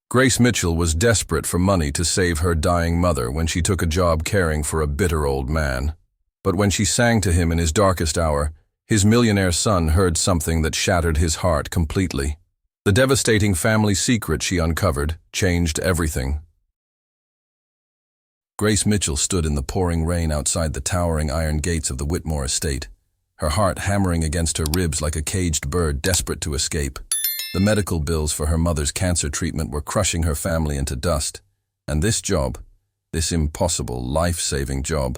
Grace Mitchell was desperate for money to save her dying mother when she took a job caring for a bitter old man. But when she sang to him in his darkest hour, his millionaire son heard something that shattered his heart completely. The devastating family secret she uncovered changed everything. Grace Mitchell stood in the pouring rain outside the towering iron gates of the Whitmore estate, her heart hammering against her ribs like a caged bird desperate to escape. The medical bills for her mother's cancer treatment were crushing her family into dust, and this job, this impossible, life-saving job,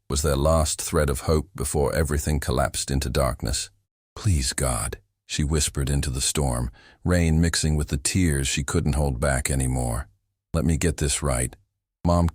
was their last thread of hope before everything collapsed into darkness. "Please, God," she whispered into the storm, rain mixing with the tears she couldn't hold back anymore. "Let me get this right. Mom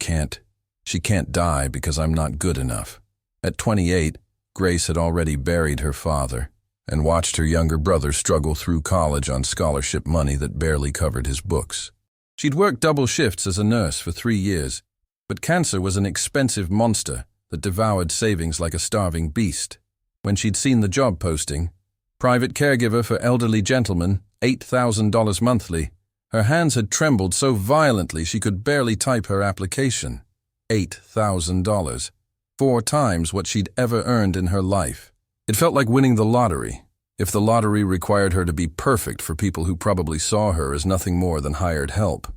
she can't die because I'm not good enough." At 28, Grace had already buried her father and watched her younger brother struggle through college on scholarship money that barely covered his books. She'd worked double shifts as a nurse for 3 years, but cancer was an expensive monster that devoured savings like a starving beast. When she'd seen the job posting, private caregiver for elderly gentlemen, $8,000 monthly, her hands had trembled so violently she could barely type her application. $8,000, 4 times what she'd ever earned in her life. It felt like winning the lottery, if the lottery required her to be perfect for people who probably saw her as nothing more than hired help.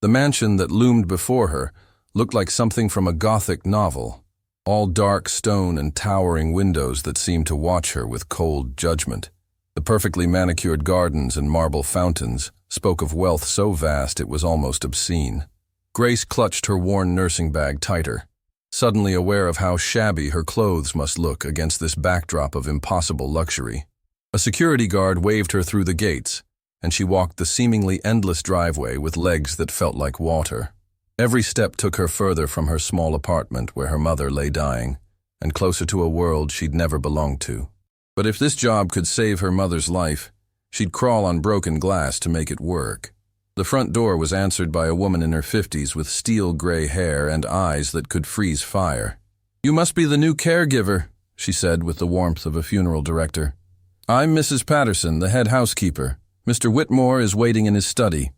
The mansion that loomed before her looked like something from a Gothic novel, all dark stone and towering windows that seemed to watch her with cold judgment. The perfectly manicured gardens and marble fountains spoke of wealth so vast it was almost obscene. Grace clutched her worn nursing bag tighter, suddenly aware of how shabby her clothes must look against this backdrop of impossible luxury. A security guard waved her through the gates, and she walked the seemingly endless driveway with legs that felt like water. Every step took her further from her small apartment where her mother lay dying, and closer to a world she'd never belonged to. But if this job could save her mother's life, she'd crawl on broken glass to make it work. The front door was answered by a woman in her 50s with steel-gray hair and eyes that could freeze fire. "You must be the new caregiver," she said with the warmth of a funeral director. "I'm Mrs. Patterson, the head housekeeper. Mr. Whitmore is waiting in his study."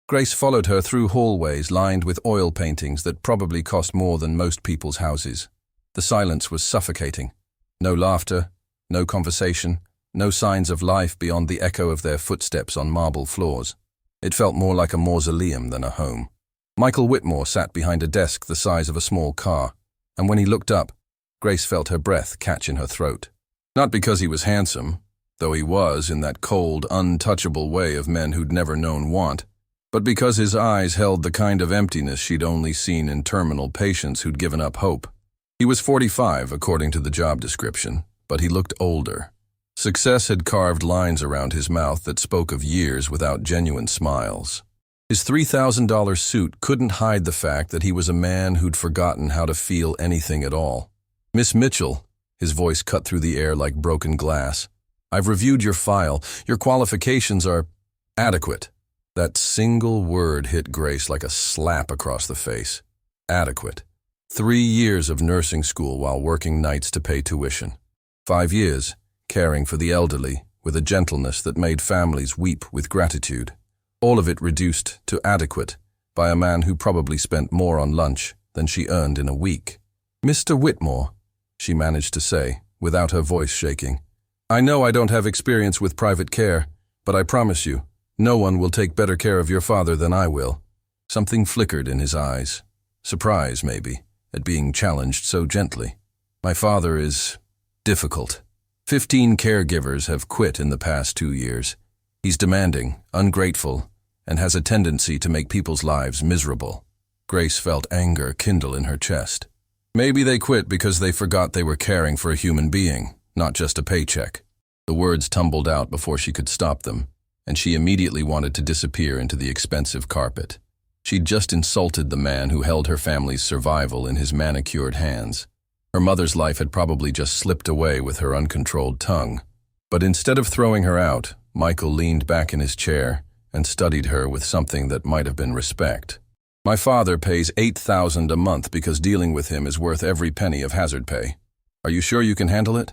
Grace followed her through hallways lined with oil paintings that probably cost more than most people's houses. The silence was suffocating. No laughter, no conversation, no signs of life beyond the echo of their footsteps on marble floors. It felt more like a mausoleum than a home. Michael Whitmore sat behind a desk the size of a small car, and when he looked up, Grace felt her breath catch in her throat. Not because he was handsome, though he was in that cold, untouchable way of men who'd never known want, but because his eyes held the kind of emptiness she'd only seen in terminal patients who'd given up hope. He was 45, according to the job description, but he looked older. Success had carved lines around his mouth that spoke of years without genuine smiles. His $3,000 suit couldn't hide the fact that he was a man who'd forgotten how to feel anything at all. "Miss Mitchell," his voice cut through the air like broken glass, "I've reviewed your file. Your qualifications are adequate." That single word hit Grace like a slap across the face. Adequate. 3 years of nursing school while working nights to pay tuition. 5 years caring for the elderly with a gentleness that made families weep with gratitude. All of it reduced to adequate by a man who probably spent more on lunch than she earned in a week. "Mr. Whitmore," she managed to say, without her voice shaking, "I know I don't have experience with private care, but I promise you, no one will take better care of your father than I will." Something flickered in his eyes. Surprise, maybe, at being challenged so gently. "My father is difficult. 15 caregivers have quit in the past 2 years. He's demanding, ungrateful, and has a tendency to make people's lives miserable." Grace felt anger kindle in her chest. Maybe they quit because they forgot they were caring for a human being, not just a paycheck. The words tumbled out before she could stop them, and she immediately wanted to disappear into the expensive carpet. She'd just insulted the man who held her family's survival in his manicured hands. Her mother's life had probably just slipped away with her uncontrolled tongue. But instead of throwing her out, Michael leaned back in his chair and studied her with something that might have been respect. "My father pays $8,000 a month because dealing with him is worth every penny of hazard pay. Are you sure you can handle it?"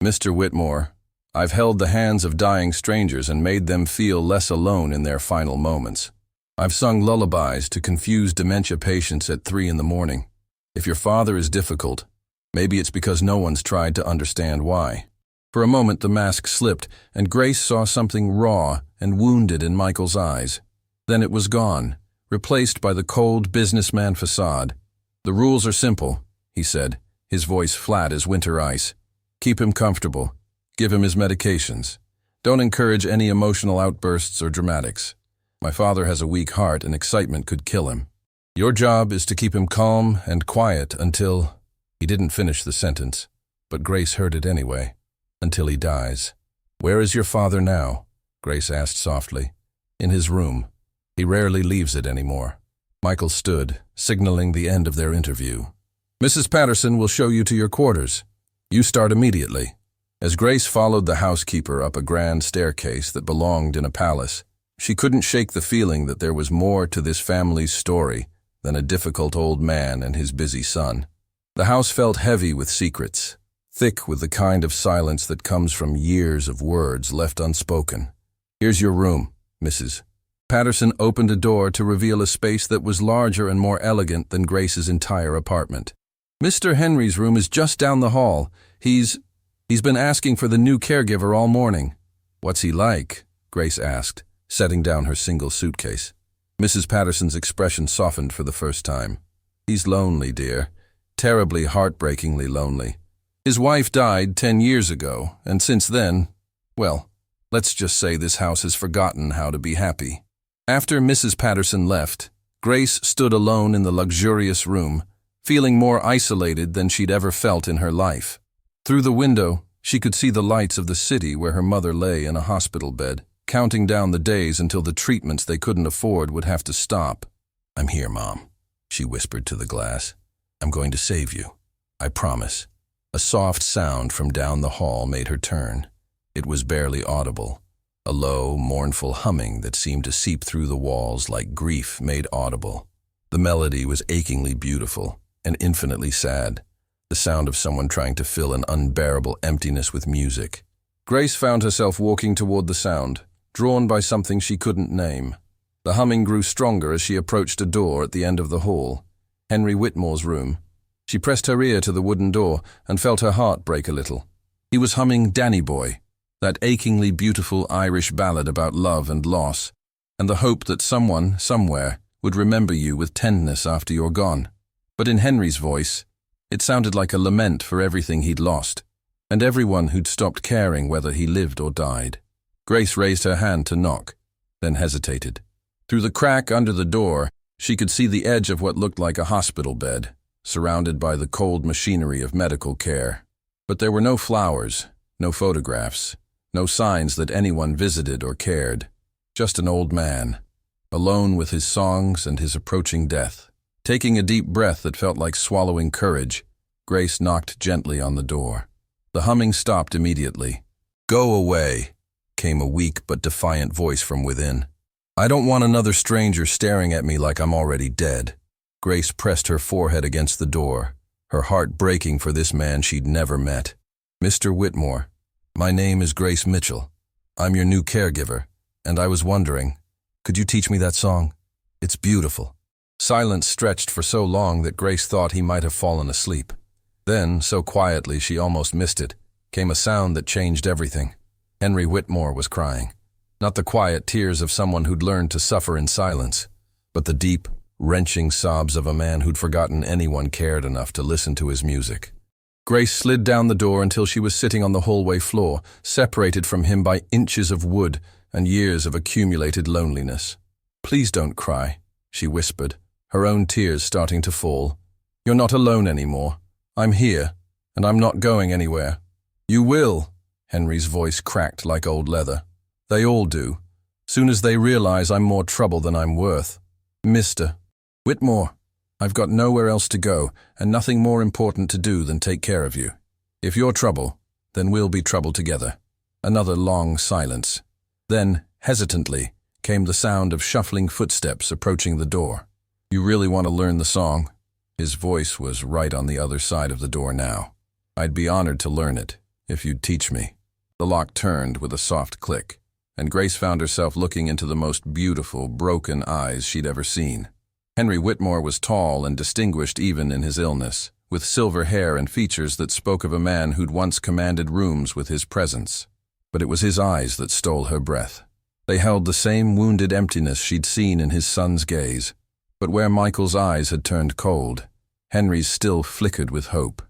"Mr. Whitmore, I've held the hands of dying strangers and made them feel less alone in their final moments. I've sung lullabies to confused dementia patients at 3 in the morning. If your father is difficult, maybe it's because no one's tried to understand why. For a moment the mask slipped, and Grace saw something raw and wounded in Michael's eyes. Then it was gone, replaced by the cold businessman facade. "The rules are simple," he said, his voice flat as winter ice. "Keep him comfortable. Give him his medications. Don't encourage any emotional outbursts or dramatics. My father has a weak heart and excitement could kill him. Your job is to keep him calm and quiet until—" He didn't finish the sentence, but Grace heard it anyway. "Until he dies." "Where is your father now?" Grace asked softly. "In his room. He rarely leaves it anymore." Michael stood, signaling the end of their interview. "Mrs. Patterson will show you to your quarters. You start immediately." As Grace followed the housekeeper up a grand staircase that belonged in a palace, she couldn't shake the feeling that there was more to this family's story than a difficult old man and his busy son. The house felt heavy with secrets, thick with the kind of silence that comes from years of words left unspoken. "Here's your room, Mrs." Patterson opened a door to reveal a space that was larger and more elegant than Grace's entire apartment. "Mr. Henry's room is just down the hall. He's been asking for the new caregiver all morning." "What's he like?" Grace asked, setting down her single suitcase. Mrs. Patterson's expression softened for the first time. "He's lonely, dear. Terribly, heartbreakingly lonely. His wife died 10 years ago, and since then, well, let's just say this house has forgotten how to be happy." After Mrs. Patterson left, Grace stood alone in the luxurious room, feeling more isolated than she'd ever felt in her life. Through the window, she could see the lights of the city where her mother lay in a hospital bed, counting down the days until the treatments they couldn't afford would have to stop. "I'm here, Mom," she whispered to the glass. "I'm going to save you. I promise." A soft sound from down the hall made her turn. It was barely audible, a low, mournful humming that seemed to seep through the walls like grief made audible. The melody was achingly beautiful and infinitely sad, the sound of someone trying to fill an unbearable emptiness with music. Grace found herself walking toward the sound, drawn by something she couldn't name. The humming grew stronger as she approached a door at the end of the hall, Henry Whitmore's room. She pressed her ear to the wooden door and felt her heart break a little. He was humming Danny Boy, that achingly beautiful Irish ballad about love and loss, and the hope that someone, somewhere, would remember you with tenderness after you're gone. But in Henry's voice, it sounded like a lament for everything he'd lost, and everyone who'd stopped caring whether he lived or died. Grace raised her hand to knock, then hesitated. Through the crack under the door, she could see the edge of what looked like a hospital bed, surrounded by the cold machinery of medical care. But there were no flowers, no photographs, no signs that anyone visited or cared. Just an old man, alone with his songs and his approaching death. Taking a deep breath that felt like swallowing courage, Grace knocked gently on the door. The humming stopped immediately. "Go away," came a weak but defiant voice from within. "I don't want another stranger staring at me like I'm already dead." Grace pressed her forehead against the door, her heart breaking for this man she'd never met. "Mr. Whitmore, my name is Grace Mitchell. I'm your new caregiver, and I was wondering, could you teach me that song? It's beautiful." Silence stretched for so long that Grace thought he might have fallen asleep. Then, so quietly she almost missed it, came a sound that changed everything. Henry Whitmore was crying. Not the quiet tears of someone who'd learned to suffer in silence, but the deep, wrenching sobs of a man who'd forgotten anyone cared enough to listen to his music. Grace slid down the door until she was sitting on the hallway floor, separated from him by inches of wood and years of accumulated loneliness. "Please don't cry," she whispered, her own tears starting to fall. "You're not alone anymore. I'm here, and I'm not going anywhere." "You will," Henry's voice cracked like old leather. "They all do, soon as they realize I'm more trouble than I'm worth. Mr. Whitmore, I've got nowhere else to go, and nothing more important to do than take care of you. If you're trouble, then we'll be trouble together." Another long silence. Then, hesitantly, came the sound of shuffling footsteps approaching the door. "You really want to learn the song?" His voice was right on the other side of the door now. "I'd be honored to learn it, if you'd teach me." The lock turned with a soft click, and Grace found herself looking into the most beautiful, broken eyes she'd ever seen. Henry Whitmore was tall and distinguished even in his illness, with silver hair and features that spoke of a man who'd once commanded rooms with his presence. But it was his eyes that stole her breath. They held the same wounded emptiness she'd seen in his son's gaze. But where Michael's eyes had turned cold, Henry's still flickered with hope.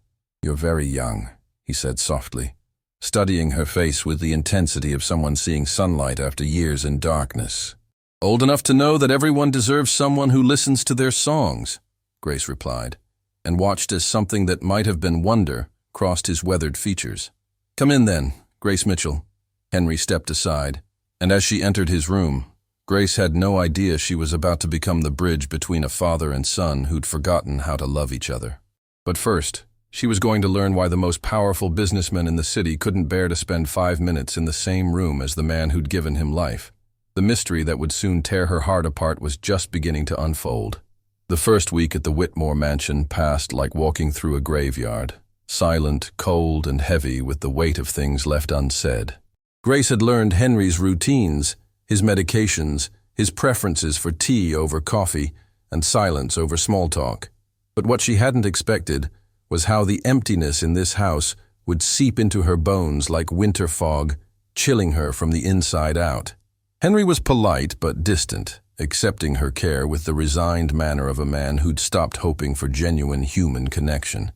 "You're very young," he said softly, studying her face with the intensity of someone seeing sunlight after years in darkness. "Old enough to know that everyone deserves someone who listens to their songs," Grace replied, and watched as something that might have been wonder crossed his weathered features. "Come in then, Grace Mitchell." Henry stepped aside, and as she entered his room, Grace had no idea she was about to become the bridge between a father and son who'd forgotten how to love each other. But first, she was going to learn why the most powerful businessman in the city couldn't bear to spend 5 minutes in the same room as the man who'd given him life. The mystery that would soon tear her heart apart was just beginning to unfold. The first week at the Whitmore mansion passed like walking through a graveyard, silent, cold, and heavy with the weight of things left unsaid. Grace had learned Henry's routines, his medications, his preferences for tea over coffee, and silence over small talk. But what she hadn't expected was how the emptiness in this house would seep into her bones like winter fog, chilling her from the inside out. Henry was polite but distant, accepting her care with the resigned manner of a man who'd stopped hoping for genuine human connection.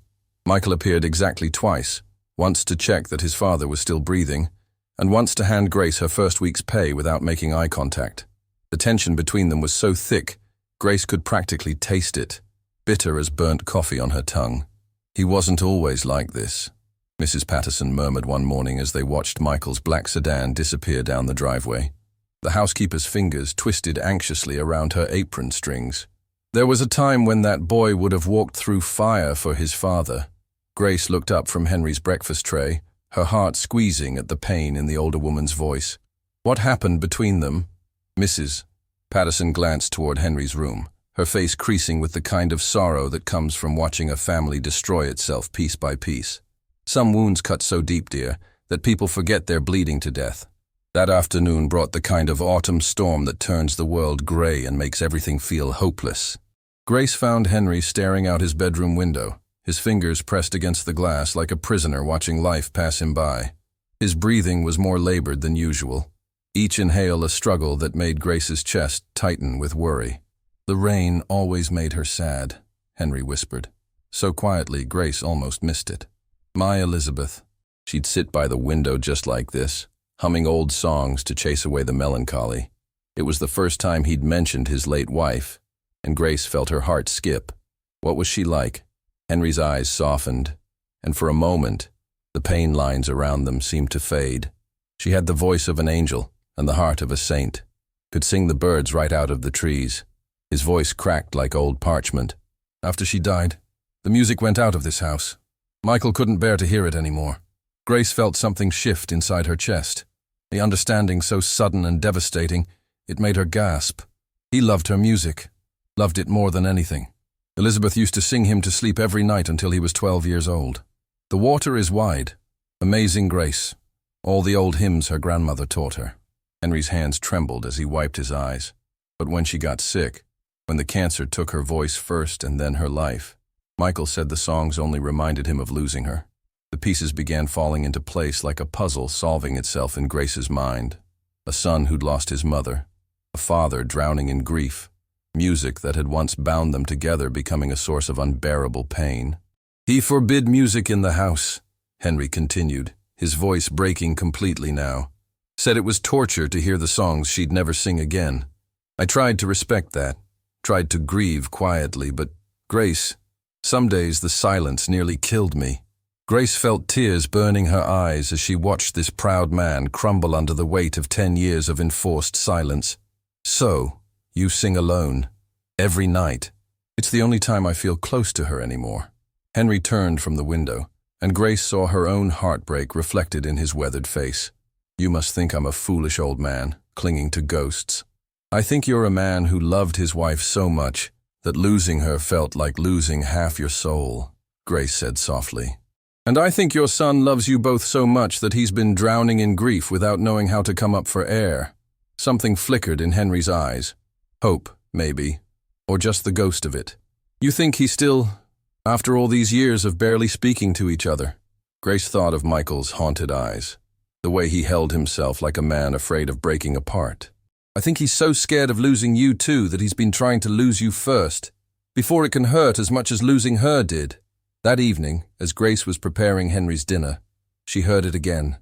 Michael appeared exactly twice, once to check that his father was still breathing, and once to hand Grace her first week's pay without making eye contact. The tension between them was so thick, Grace could practically taste it, bitter as burnt coffee on her tongue. "He wasn't always like this," Mrs. Patterson murmured one morning as they watched Michael's black sedan disappear down the driveway. The housekeeper's fingers twisted anxiously around her apron strings. "There was a time when that boy would have walked through fire for his father." Grace looked up from Henry's breakfast tray, her heart squeezing at the pain in the older woman's voice. "What happened between them?" Mrs. Patterson glanced toward Henry's room, her face creasing with the kind of sorrow that comes from watching a family destroy itself piece by piece. "Some wounds cut so deep, dear, that people forget they're bleeding to death. That afternoon brought the kind of autumn storm that turns the world gray and makes everything feel hopeless." Grace found Henry staring out his bedroom window, his fingers pressed against the glass like a prisoner watching life pass him by. His breathing was more labored than usual, each inhale a struggle that made Grace's chest tighten with worry. "The rain always made her sad," Henry whispered, so quietly Grace almost missed it. "My Elizabeth." She'd sit by the window just like this, humming old songs to chase away the melancholy. It was the first time he'd mentioned his late wife, and Grace felt her heart skip. What was she like? Henry's eyes softened, and for a moment, the pain lines around them seemed to fade. She had the voice of an angel and the heart of a saint, could sing the birds right out of the trees. His voice cracked like old parchment. "After she died, the music went out of this house. Michael couldn't bear to hear it anymore." Grace felt something shift inside her chest, the understanding so sudden and devastating, it made her gasp. He loved her music, loved it more than anything. Elizabeth used to sing him to sleep every night until he was 12 years old. "The water is wide," "Amazing Grace," all the old hymns her grandmother taught her. Henry's hands trembled as he wiped his eyes. But when she got sick, when the cancer took her voice first and then her life, Michael said the songs only reminded him of losing her. The pieces began falling into place like a puzzle solving itself in Grace's mind. A son who'd lost his mother, a father drowning in grief, music that had once bound them together becoming a source of unbearable pain. "He forbid music in the house," Henry continued, his voice breaking completely now. "Said it was torture to hear the songs she'd never sing again. I tried to respect that, tried to grieve quietly, but Grace, some days the silence nearly killed me." Grace felt tears burning her eyes as she watched this proud man crumble under the weight of 10 years of enforced silence. "So, you sing alone, every night." "It's the only time I feel close to her anymore." Henry turned from the window, and Grace saw her own heartbreak reflected in his weathered face. "You must think I'm a foolish old man, clinging to ghosts. I think you're a man who loved his wife so much that losing her felt like losing half your soul," Grace said softly. And I think your son loves you both so much that he's been drowning in grief without knowing how to come up for air. Something flickered in Henry's eyes. Hope, maybe. Or just the ghost of it. You think he's still, after all these years of barely speaking to each other? Grace thought of Michael's haunted eyes. The way he held himself like a man afraid of breaking apart. I think he's so scared of losing you too that he's been trying to lose you first, before it can hurt as much as losing her did. That evening, as Grace was preparing Henry's dinner, she heard it again,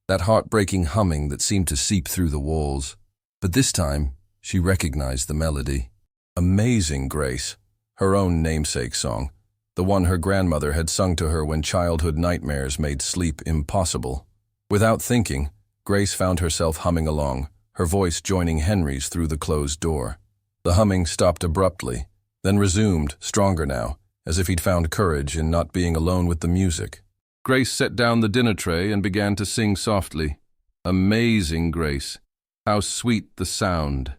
that heartbreaking humming that seemed to seep through the walls. But this time, she recognized the melody. Amazing Grace, her own namesake song, the one her grandmother had sung to her when childhood nightmares made sleep impossible. Without thinking, Grace found herself humming along, her voice joining Henry's through the closed door. The humming stopped abruptly, then resumed, stronger now, as if he'd found courage in not being alone with the music. Grace set down the dinner tray and began to sing softly. Amazing Grace, how sweet the sound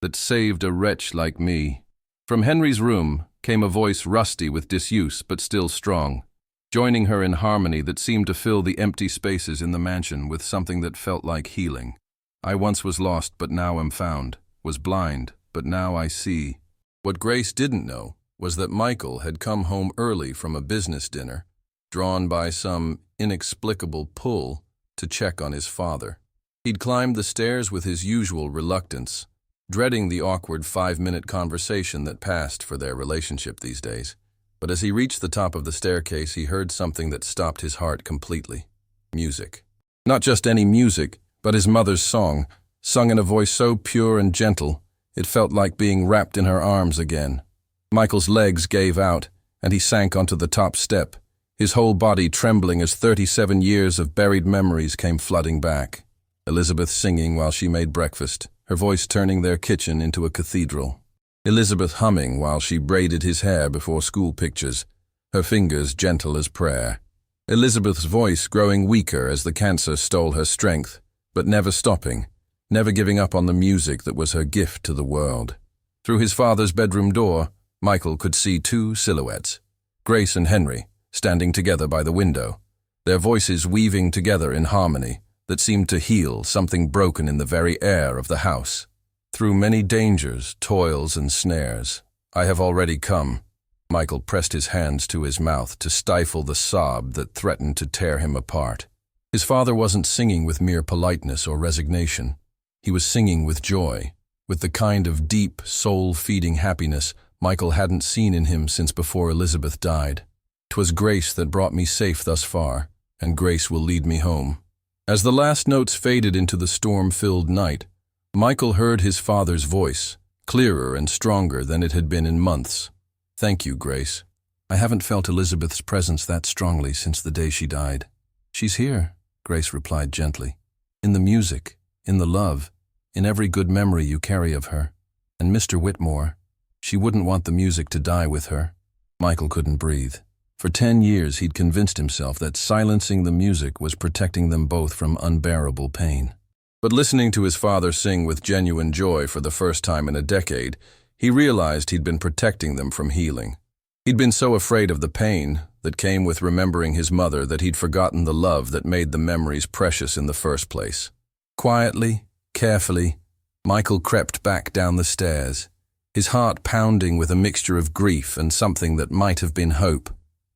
that saved a wretch like me. From Henry's room came a voice rusty with disuse but still strong, joining her in harmony that seemed to fill the empty spaces in the mansion with something that felt like healing. I once was lost but now am found, was blind but now I see. What Grace didn't know was that Michael had come home early from a business dinner, drawn by some inexplicable pull to check on his father. He'd climbed the stairs with his usual reluctance, dreading the awkward 5-minute conversation that passed for their relationship these days. But as he reached the top of the staircase, he heard something that stopped his heart completely. Music. Not just any music, but his mother's song, sung in a voice so pure and gentle, it felt like being wrapped in her arms again. Michael's legs gave out, and he sank onto the top step, his whole body trembling as 37 years of buried memories came flooding back. Elizabeth singing while she made breakfast, her voice turning their kitchen into a cathedral. Elizabeth humming while she braided his hair before school pictures, her fingers gentle as prayer. Elizabeth's voice growing weaker as the cancer stole her strength, but never stopping, never giving up on the music that was her gift to the world. Through his father's bedroom door, Michael could see two silhouettes, Grace and Henry, standing together by the window, their voices weaving together in harmony that seemed to heal something broken in the very air of the house. Through many dangers, toils, and snares, I have already come. Michael pressed his hands to his mouth to stifle the sob that threatened to tear him apart. His father wasn't singing with mere politeness or resignation. He was singing with joy, with the kind of deep, soul-feeding happiness Michael hadn't seen in him since before Elizabeth died. "'Twas grace that brought me safe thus far, and grace will lead me home." As the last notes faded into the storm-filled night, Michael heard his father's voice, clearer and stronger than it had been in months. "Thank you, Grace. I haven't felt Elizabeth's presence that strongly since the day she died." "She's here," Grace replied gently. "In the music, in the love, in every good memory you carry of her. And Mr. Whitmore, she wouldn't want the music to die with her." Michael couldn't breathe. For 10 years he'd convinced himself that silencing the music was protecting them both from unbearable pain. But listening to his father sing with genuine joy for the first time in a decade, he realized he'd been protecting them from healing. He'd been so afraid of the pain that came with remembering his mother that he'd forgotten the love that made the memories precious in the first place. Quietly, carefully, Michael crept back down the stairs, his heart pounding with a mixture of grief and something that might have been hope.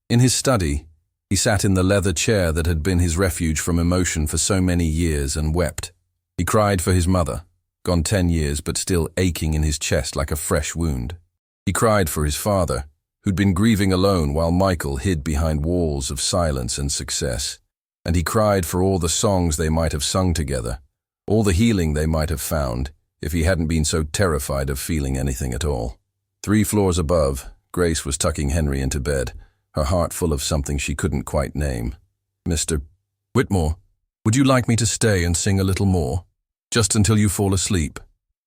In his study, he sat in the leather chair that had been his refuge from emotion for so many years and wept. He cried for his mother, gone 10 years but still aching in his chest like a fresh wound. He cried for his father, who'd been grieving alone while Michael hid behind walls of silence and success. And he cried for all the songs they might have sung together, all the healing they might have found, if he hadn't been so terrified of feeling anything at all. 3 floors above, Grace was tucking Henry into bed, her heart full of something she couldn't quite name. "Mr. Whitmore, would you like me to stay and sing a little more? Just until you fall asleep?"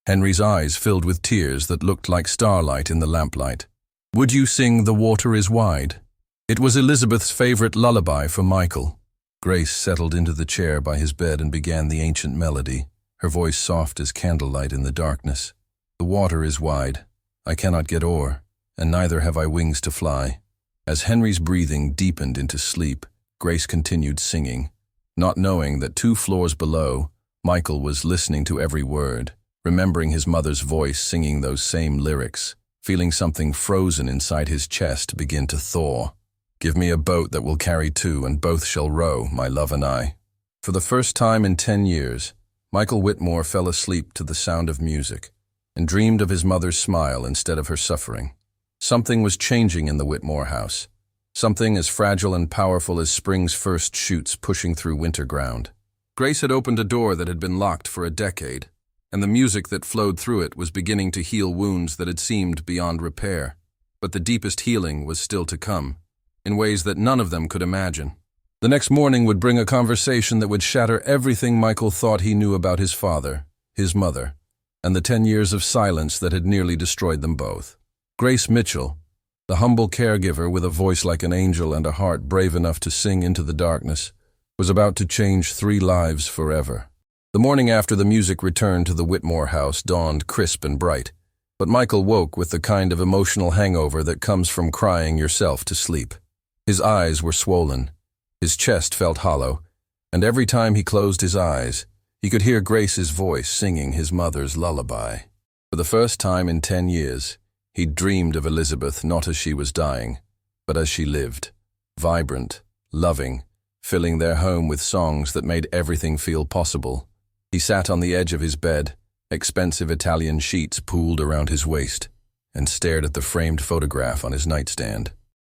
Henry's eyes filled with tears that looked like starlight in the lamplight. "Would you sing 'The Water is Wide'?" It was Elizabeth's favorite lullaby for Michael. Grace settled into the chair by his bed and began the ancient melody, her voice soft as candlelight in the darkness. "The water is wide. I cannot get o'er, and neither have I wings to fly." As Henry's breathing deepened into sleep, Grace continued singing, not knowing that 2 floors below, Michael was listening to every word, remembering his mother's voice singing those same lyrics, feeling something frozen inside his chest begin to thaw. "Give me a boat that will carry 2, and both shall row, my love and I." For the first time in 10 years, Michael Whitmore fell asleep to the sound of music and dreamed of his mother's smile instead of her suffering. Something was changing in the Whitmore house, something as fragile and powerful as spring's first shoots pushing through winter ground. Grace had opened a door that had been locked for a decade, and the music that flowed through it was beginning to heal wounds that had seemed beyond repair. But the deepest healing was still to come, in ways that none of them could imagine. The next morning would bring a conversation that would shatter everything Michael thought he knew about his father, his mother, and the 10 years of silence that had nearly destroyed them both. Grace Mitchell, the humble caregiver with a voice like an angel and a heart brave enough to sing into the darkness, was about to change 3 lives forever. The morning after the music returned to the Whitmore house dawned crisp and bright, but Michael woke with the kind of emotional hangover that comes from crying yourself to sleep. His eyes were swollen, his chest felt hollow, and every time he closed his eyes, he could hear Grace's voice singing his mother's lullaby. For the first time in 10 years, he dreamed of Elizabeth not as she was dying, but as she lived, vibrant, loving, filling their home with songs that made everything feel possible. He sat on the edge of his bed, expensive Italian sheets pooled around his waist, and stared at the framed photograph on his nightstand.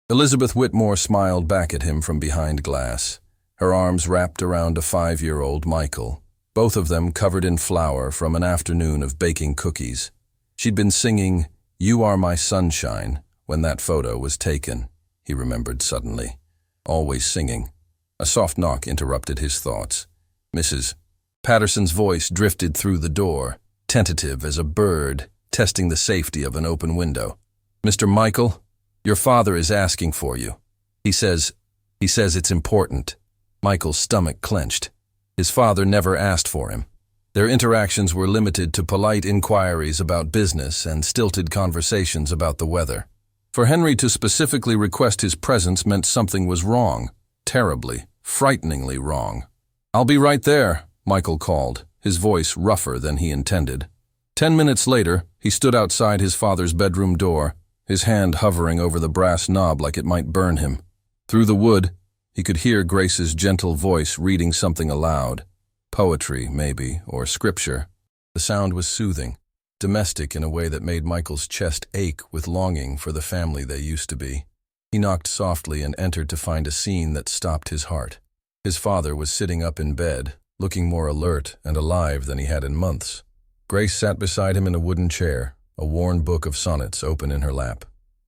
Elizabeth Whitmore smiled back at him from behind glass, her arms wrapped around a 5-year-old Michael, both of them covered in flour from an afternoon of baking cookies. She'd been singing, "You Are My Sunshine," when that photo was taken, he remembered suddenly. Always singing. A soft knock interrupted his thoughts. Mrs. Patterson's voice drifted through the door, tentative as a bird testing the safety of an open window. "Mr. Michael, your father is asking for you. He says it's important." Michael's stomach clenched. His father never asked for him. Their interactions were limited to polite inquiries about business and stilted conversations about the weather. For Henry to specifically request his presence meant something was wrong, terribly, frighteningly wrong. "I'll be right there," Michael called, his voice rougher than he intended. 10 minutes later, he stood outside his father's bedroom door, his hand hovering over the brass knob like it might burn him. Through the wood, he could hear Grace's gentle voice reading something aloud. Poetry, maybe, or scripture. The sound was soothing, domestic in a way that made Michael's chest ache with longing for the family they used to be. He knocked softly and entered to find a scene that stopped his heart. His father was sitting up in bed, looking more alert and alive than he had in months. Grace sat beside him in a wooden chair, a worn book of sonnets open in her lap.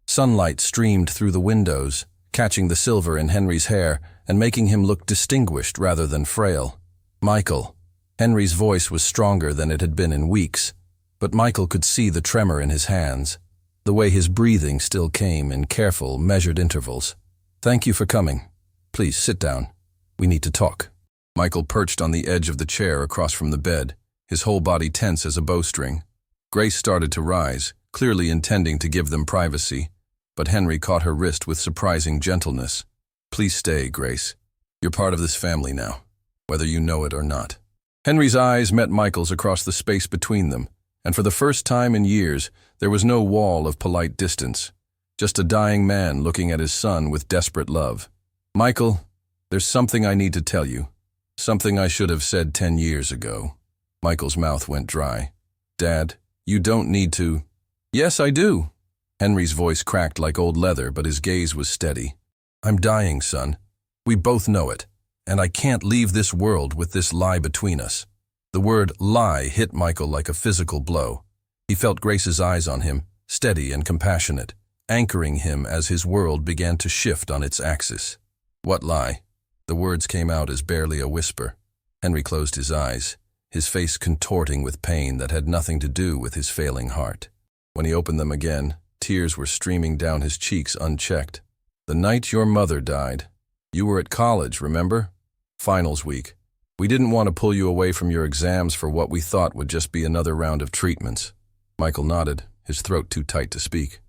Sunlight streamed through the windows, catching the silver in Henry's hair and making him look distinguished rather than frail. "Michael." Henry's voice was stronger than it had been in weeks, but Michael could see the tremor in his hands, the way his breathing still came in careful, measured intervals. "Thank you for coming. Please sit down. We need to talk." Michael perched on the edge of the chair across from the bed, his whole body tense as a bowstring. Grace started to rise, clearly intending to give them privacy, but Henry caught her wrist with surprising gentleness. "Please stay, Grace. You're part of this family now, whether you know it or not." Henry's eyes met Michael's across the space between them, and for the first time in years, there was no wall of polite distance, just a dying man looking at his son with desperate love. "Michael, there's something I need to tell you, something I should have said 10 years ago." Michael's mouth went dry. "Dad, you don't need to." "Yes, I do." Henry's voice cracked like old leather, but his gaze was steady. "I'm dying, son. We both know it, and I can't leave this world with this lie between us." The word lie hit Michael like a physical blow. He felt Grace's eyes on him, steady and compassionate, anchoring him as his world began to shift on its axis. "What lie?" The words came out as barely a whisper. Henry closed his eyes, his face contorting with pain that had nothing to do with his failing heart. When he opened them again, tears were streaming down his cheeks unchecked. "The night your mother died. You were at college, remember? Finals week. We didn't want to pull you away from your exams for what we thought would just be another round of treatments." Michael nodded, his throat too tight to speak.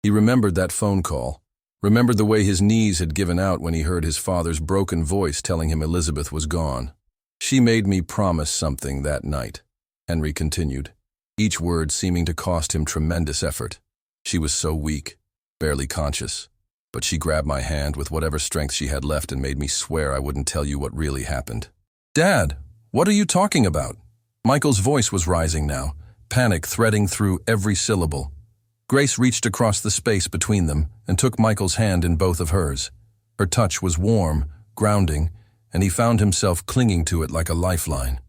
He remembered that phone call, remembered the way his knees had given out when he heard his father's broken voice telling him Elizabeth was gone. She made me promise something that night, Henry continued, each word seeming to cost him tremendous effort. She was so weak, barely conscious, but she grabbed my hand with whatever strength she had left and made me swear I wouldn't tell you what really happened. Dad, what are you talking about? Michael's voice was rising now, panic threading through every syllable. Grace reached across the space between them and took Michael's hand in both of hers. Her touch was warm, grounding, and he found himself clinging to it like a lifeline.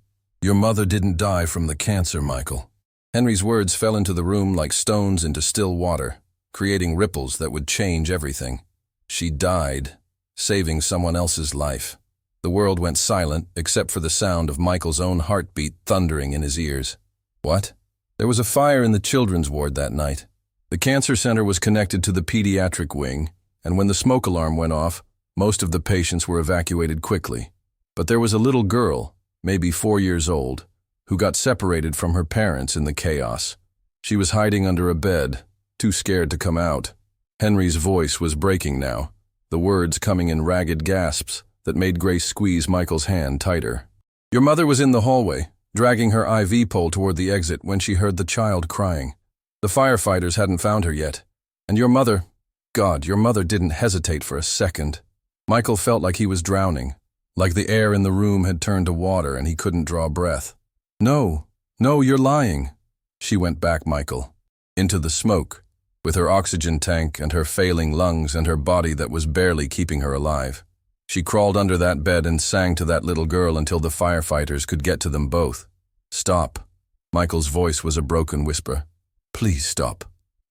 Your mother didn't die from the cancer, Michael. Henry's words fell into the room like stones into still water, creating ripples that would change everything. She died, saving someone else's life. The world went silent except for the sound of Michael's own heartbeat thundering in his ears. What? There was a fire in the children's ward that night. The cancer center was connected to the pediatric wing, and when the smoke alarm went off, most of the patients were evacuated quickly. But there was a little girl, maybe 4 years old, who got separated from her parents in the chaos. She was hiding under a bed, too scared to come out. Henry's voice was breaking now, the words coming in ragged gasps that made Grace squeeze Michael's hand tighter. Your mother was in the hallway, dragging her IV pole toward the exit when she heard the child crying. The firefighters hadn't found her yet. And your mother, God, your mother didn't hesitate for a second. Michael felt like he was drowning, like the air in the room had turned to water and he couldn't draw breath. No, you're lying. She went back, Michael, into the smoke, with her oxygen tank and her failing lungs and her body that was barely keeping her alive. She crawled under that bed and sang to that little girl until the firefighters could get to them both. Stop. Michael's voice was a broken whisper. Please stop.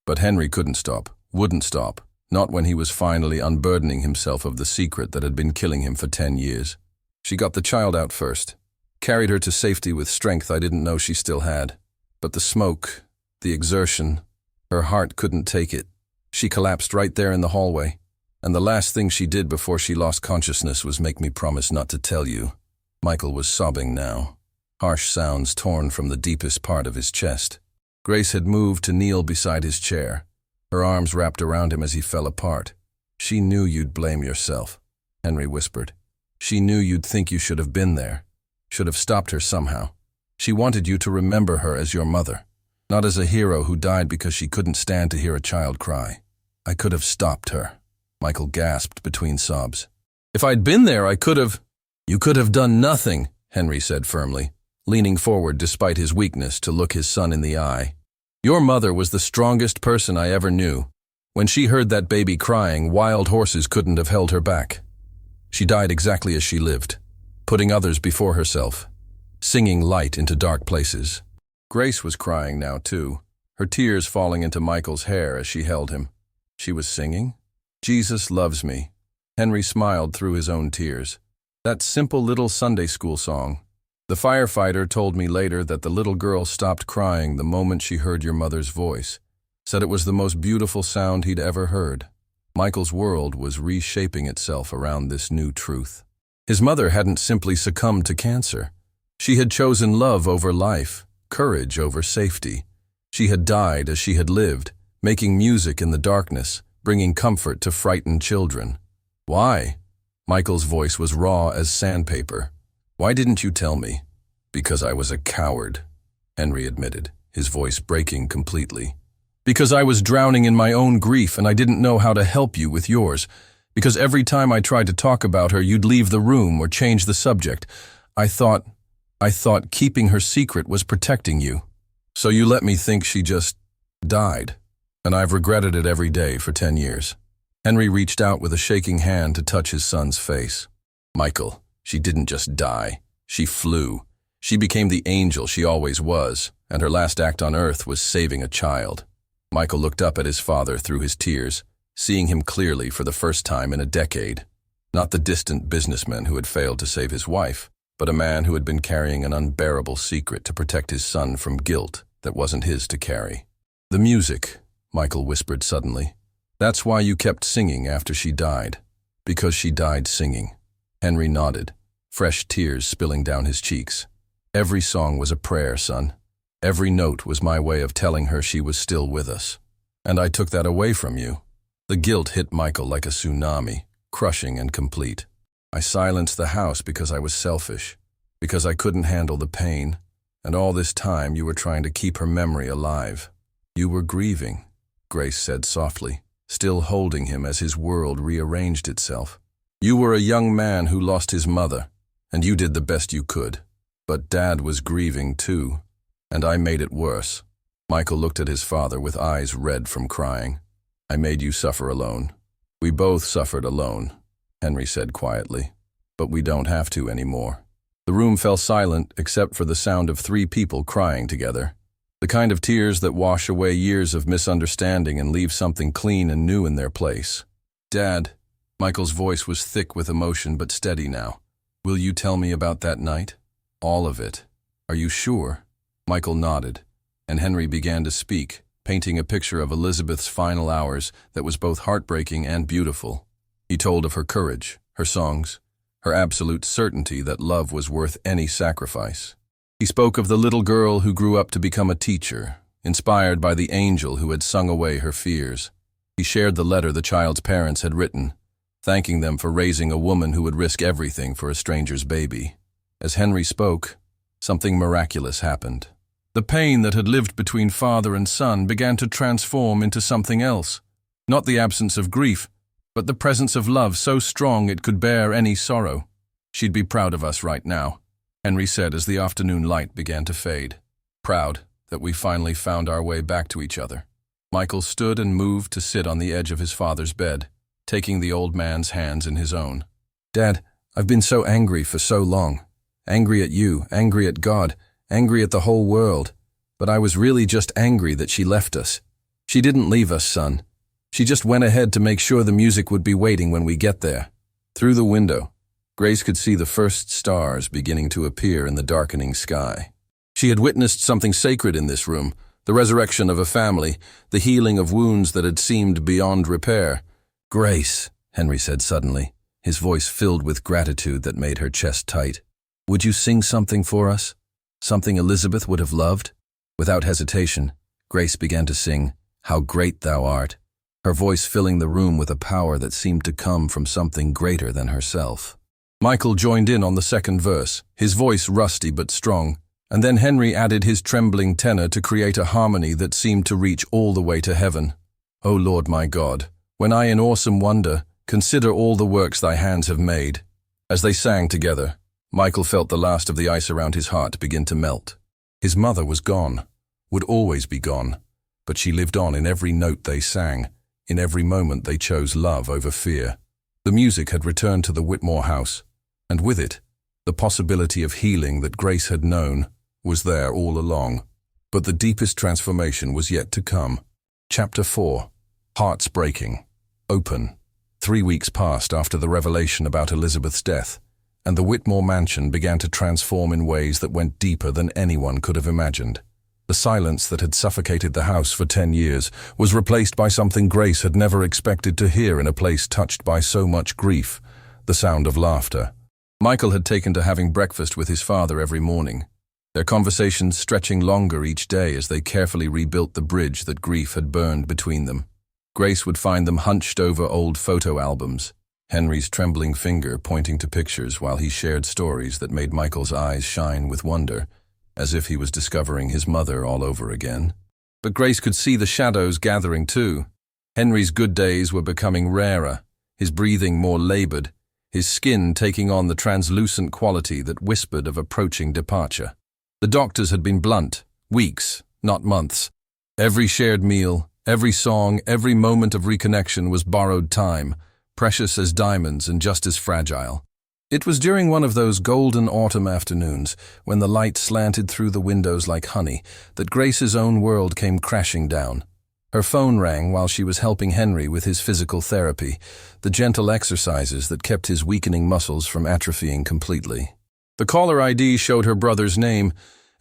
But Henry couldn't stop, wouldn't stop, not when he was finally unburdening himself of the secret that had been killing him for 10 years. She got the child out first, carried her to safety with strength I didn't know she still had. But the smoke, the exertion, her heart couldn't take it. She collapsed right there in the hallway, and the last thing she did before she lost consciousness was make me promise not to tell you. Michael was sobbing now, harsh sounds torn from the deepest part of his chest. Grace had moved to kneel beside his chair, her arms wrapped around him as he fell apart. She knew you'd blame yourself, Henry whispered. She knew you'd think you should have been there, should have stopped her somehow. She wanted you to remember her as your mother, not as a hero who died because she couldn't stand to hear a child cry. I could have stopped her, Michael gasped between sobs. If I'd been there, I could have... You could have done nothing, Henry said firmly, leaning forward despite his weakness to look his son in the eye. Your mother was the strongest person I ever knew. When she heard that baby crying, wild horses couldn't have held her back. She died exactly as she lived, putting others before herself, singing light into dark places. Grace was crying now too, her tears falling into Michael's hair as she held him. She was singing? Jesus loves me. Henry smiled through his own tears. That simple little Sunday school song. The firefighter told me later that the little girl stopped crying the moment she heard your mother's voice, said it was the most beautiful sound he'd ever heard. Michael's world was reshaping itself around this new truth. His mother hadn't simply succumbed to cancer. She had chosen love over life, courage over safety. She had died as she had lived, making music in the darkness, bringing comfort to frightened children. Why? Michael's voice was raw as sandpaper. Why didn't you tell me? Because I was a coward, Henry admitted, his voice breaking completely. Because I was drowning in my own grief and I didn't know how to help you with yours. Because every time I tried to talk about her, you'd leave the room or change the subject. I thought keeping her secret was protecting you. So you let me think she just died. And I've regretted it every day for 10 years. Henry reached out with a shaking hand to touch his son's face. Michael, she didn't just die. She flew. She became the angel she always was, and her last act on earth was saving a child. Michael looked up at his father through his tears, seeing him clearly for the first time in a decade. Not the distant businessman who had failed to save his wife, but a man who had been carrying an unbearable secret to protect his son from guilt that wasn't his to carry. The music, Michael whispered suddenly. That's why you kept singing after she died. Because she died singing. Henry nodded, fresh tears spilling down his cheeks. Every song was a prayer, son. Every note was my way of telling her she was still with us. And I took that away from you. The guilt hit Michael like a tsunami, crushing and complete. I silenced the house because I was selfish, because I couldn't handle the pain, and all this time you were trying to keep her memory alive. You were grieving, Grace said softly, still holding him as his world rearranged itself. You were a young man who lost his mother, and you did the best you could. But Dad was grieving too, and I made it worse. Michael looked at his father with eyes red from crying. I made you suffer alone. We both suffered alone, Henry said quietly. But we don't have to anymore. The room fell silent except for the sound of 3 people crying together. The kind of tears that wash away years of misunderstanding and leave something clean and new in their place. Dad, Michael's voice was thick with emotion but steady now. Will you tell me about that night? All of it. Are you sure? Michael nodded, and Henry began to speak, painting a picture of Elizabeth's final hours that was both heartbreaking and beautiful. He told of her courage, her songs, her absolute certainty that love was worth any sacrifice. He spoke of the little girl who grew up to become a teacher, inspired by the angel who had sung away her fears. He shared the letter the child's parents had written, thanking them for raising a woman who would risk everything for a stranger's baby. As Henry spoke, something miraculous happened. The pain that had lived between father and son began to transform into something else. Not the absence of grief, but the presence of love so strong it could bear any sorrow. She'd be proud of us right now, Henry said as the afternoon light began to fade. Proud that we finally found our way back to each other. Michael stood and moved to sit on the edge of his father's bed, taking the old man's hands in his own. Dad, I've been so angry for so long. Angry at you, angry at God, angry at the whole world. But I was really just angry that she left us. She didn't leave us, son. She just went ahead to make sure the music would be waiting when we get there. Through the window, Grace could see the first stars beginning to appear in the darkening sky. She had witnessed something sacred in this room, the resurrection of a family, the healing of wounds that had seemed beyond repair. Grace, Henry said suddenly, his voice filled with gratitude that made her chest tight. Would you sing something for us? Something Elizabeth would have loved? Without hesitation, Grace began to sing, How Great Thou Art, her voice filling the room with a power that seemed to come from something greater than herself. Michael joined in on the second verse, his voice rusty but strong, and then Henry added his trembling tenor to create a harmony that seemed to reach all the way to heaven. O Lord my God, when I in awesome wonder consider all the works thy hands have made. As they sang together, Michael felt the last of the ice around his heart begin to melt. His mother was gone, would always be gone, but she lived on in every note they sang, in every moment they chose love over fear. The music had returned to the Whitmore house, and with it, the possibility of healing that Grace had known was there all along. But the deepest transformation was yet to come. Chapter 4. Hearts Breaking. Open. 3 weeks passed after the revelation about Elizabeth's death, and the Whitmore mansion began to transform in ways that went deeper than anyone could have imagined. The silence that had suffocated the house for 10 years was replaced by something Grace had never expected to hear in a place touched by so much grief, the sound of laughter. Michael had taken to having breakfast with his father every morning, their conversations stretching longer each day as they carefully rebuilt the bridge that grief had burned between them. Grace would find them hunched over old photo albums, Henry's trembling finger pointing to pictures while he shared stories that made Michael's eyes shine with wonder, as if he was discovering his mother all over again. But Grace could see the shadows gathering too. Henry's good days were becoming rarer, his breathing more labored, his skin taking on the translucent quality that whispered of approaching departure. The doctors had been blunt, weeks, not months. Every shared meal, every song, every moment of reconnection was borrowed time, precious as diamonds and just as fragile. It was during one of those golden autumn afternoons, when the light slanted through the windows like honey, that Grace's own world came crashing down. Her phone rang while she was helping Henry with his physical therapy, the gentle exercises that kept his weakening muscles from atrophying completely. The caller ID showed her brother's name,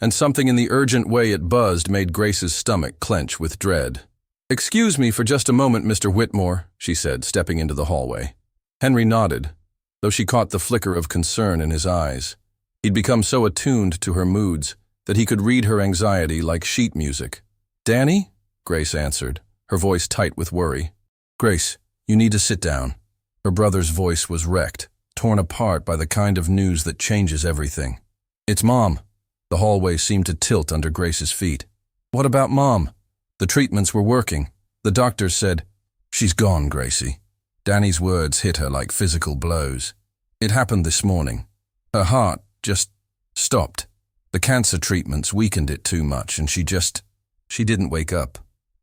and something in the urgent way it buzzed made Grace's stomach clench with dread. "Excuse me for just a moment, Mr. Whitmore," she said, stepping into the hallway. Henry nodded, though she caught the flicker of concern in his eyes. He'd become so attuned to her moods that he could read her anxiety like sheet music. "Danny?" Grace answered, her voice tight with worry. Grace, you need to sit down. Her brother's voice was wrecked, torn apart by the kind of news that changes everything. It's Mom. The hallway seemed to tilt under Grace's feet. What about Mom? The treatments were working. The doctors said, "She's gone, Gracie." Danny's words hit her like physical blows. It happened this morning. Her heart just stopped. The cancer treatments weakened it too much, and she didn't wake up.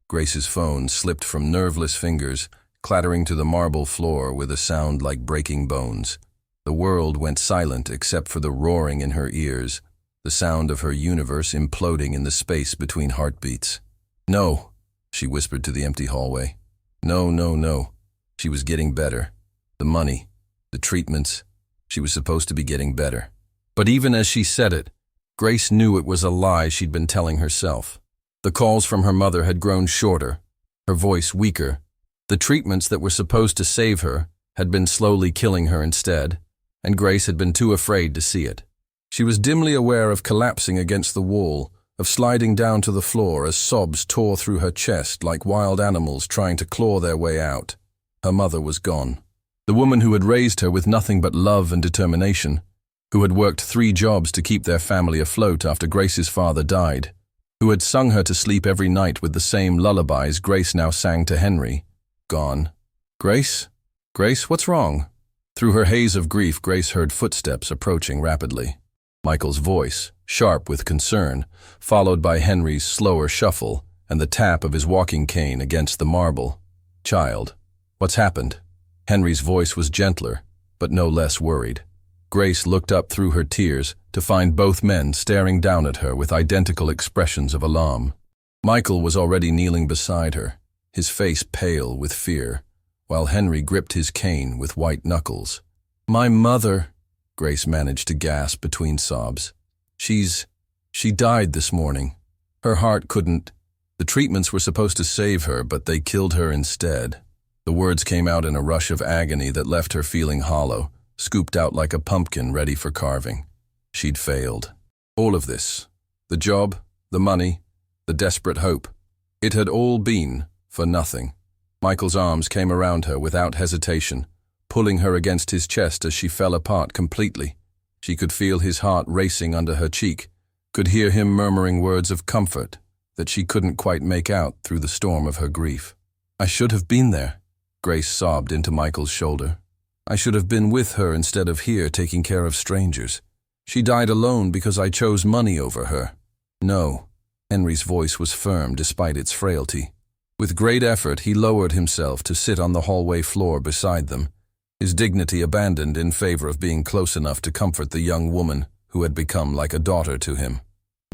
Grace's phone slipped from nerveless fingers, clattering to the marble floor with a sound like breaking bones. The world went silent except for the roaring in her ears, the sound of her universe imploding in the space between heartbeats. "No," she whispered to the empty hallway. "No, no, no." She was getting better. The money, the treatments, she was supposed to be getting better. But even as she said it, Grace knew it was a lie she'd been telling herself. The calls from her mother had grown shorter, her voice weaker. The treatments that were supposed to save her had been slowly killing her instead, and Grace had been too afraid to see it. She was dimly aware of collapsing against the wall, of sliding down to the floor as sobs tore through her chest like wild animals trying to claw their way out. Her mother was gone. The woman who had raised her with nothing but love and determination, who had worked 3 jobs to keep their family afloat after Grace's father died, who had sung her to sleep every night with the same lullabies Grace now sang to Henry, gone. "Grace? Grace, what's wrong?" Through her haze of grief, Grace heard footsteps approaching rapidly. Michael's voice, sharp with concern, followed by Henry's slower shuffle and the tap of his walking cane against the marble. "Child, what's happened?" Henry's voice was gentler, but no less worried. Grace looked up through her tears to find both men staring down at her with identical expressions of alarm. Michael was already kneeling beside her, his face pale with fear, while Henry gripped his cane with white knuckles. "My mother," Grace managed to gasp between sobs. She died this morning. Her heart couldn't. The treatments were supposed to save her, but they killed her instead." The words came out in a rush of agony that left her feeling hollow, scooped out like a pumpkin ready for carving. She'd failed. All of this, the job, the money, the desperate hope, it had all been for nothing. Michael's arms came around her without hesitation, pulling her against his chest as she fell apart completely. She could feel his heart racing under her cheek, could hear him murmuring words of comfort that she couldn't quite make out through the storm of her grief. "I should have been there," Grace sobbed into Michael's shoulder. "I should have been with her instead of here taking care of strangers. She died alone because I chose money over her." "No." Henry's voice was firm despite its frailty. With great effort, he lowered himself to sit on the hallway floor beside them, his dignity abandoned in favor of being close enough to comfort the young woman who had become like a daughter to him.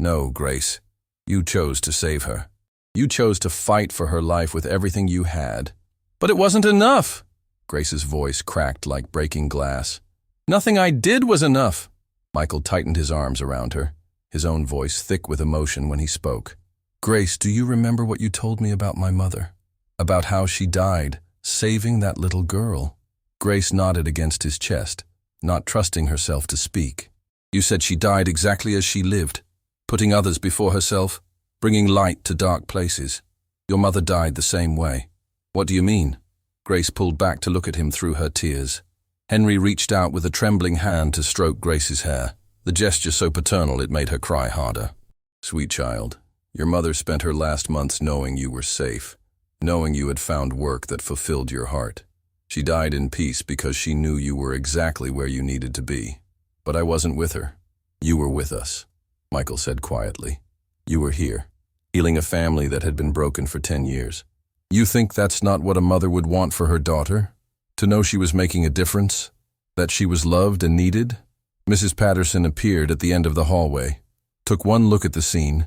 "No, Grace. You chose to save her. You chose to fight for her life with everything you had." "But it wasn't enough!" Grace's voice cracked like breaking glass. "Nothing I did was enough." Michael tightened his arms around her, his own voice thick with emotion when he spoke. "Grace, do you remember what you told me about my mother? About how she died, saving that little girl?" Grace nodded against his chest, not trusting herself to speak. "You said she died exactly as she lived, putting others before herself, bringing light to dark places. Your mother died the same way." "What do you mean?" Grace pulled back to look at him through her tears. Henry reached out with a trembling hand to stroke Grace's hair, the gesture so paternal it made her cry harder. "Sweet child, your mother spent her last months knowing you were safe, knowing you had found work that fulfilled your heart. She died in peace because she knew you were exactly where you needed to be. But I wasn't with her. You were with us," Michael said quietly. "You were here, healing a family that had been broken for 10 years. You think that's not what a mother would want for her daughter? To know she was making a difference? That she was loved and needed?" Mrs. Patterson appeared at the end of the hallway, took one look at the scene,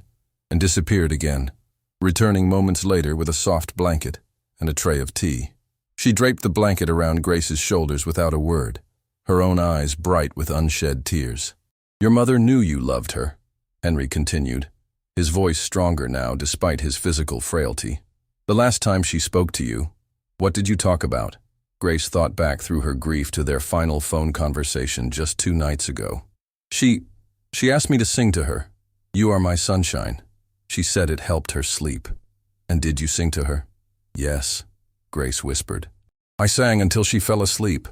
and disappeared again, returning moments later with a soft blanket and a tray of tea. She draped the blanket around Grace's shoulders without a word, her own eyes bright with unshed tears. "Your mother knew you loved her," Henry continued, his voice stronger now despite his physical frailty. "The last time she spoke to you, what did you talk about?" Grace thought back through her grief to their final phone conversation just 2 nights ago. She asked me to sing to her. "You are my sunshine." She said it helped her sleep. "And did you sing to her?" "Yes." Grace whispered. I sang until she fell asleep.